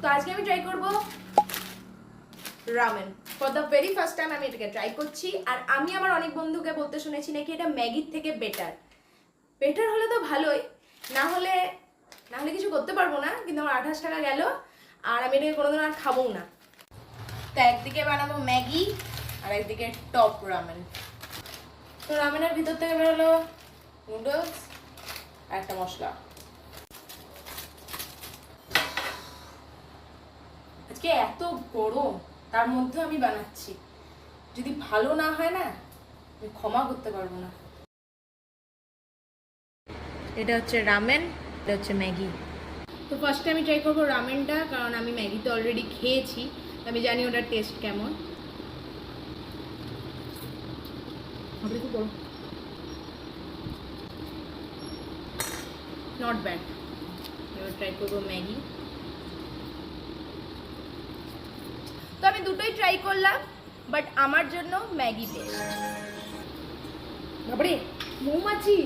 তো আজকে আমি ট্রাই করব ramen. For the very first time আমি এটাকে ট্রাই করছি। আর আমি আমার অনেক বন্ধুকে বলতে শুনেছি নাকি এটা ম্যাগির থেকে বেটার। বেটার হলে তো ভালোই, না হলে কিছু করতে পারবো না। কিন্তু আমার 28 টাকা গেল, আর আমি এটাকে কোনোদিন আর খাবো না। তো একদিকে বানাবো ম্যাগি আর একদিকে টপ রামেন। তো রামেনের ভিতর থেকে বেরোলো নুডলস আর একটা মশলা। আজকে এত গরম, তার মধ্যে আমি বানাচ্ছি। যদি ভালো না হয় না, আমি ক্ষমা করতে পারবো না। এটা হচ্ছে রামেন, এটা হচ্ছে ম্যাগি। তো ফার্স্টে আমি ট্রাই করবো রামেনটা, কারণ আমি ম্যাগি তো অলরেডি খেয়েছি, আমি জানি ওটার টেস্ট কেমন। Not bad. এবার ট্রাই করবো ম্যাগি। তো আমি দুটোই ট্রাই করলাম, বাট আমার জন্য ম্যাগি বেস্ট। বাবারে, মৌমাছি!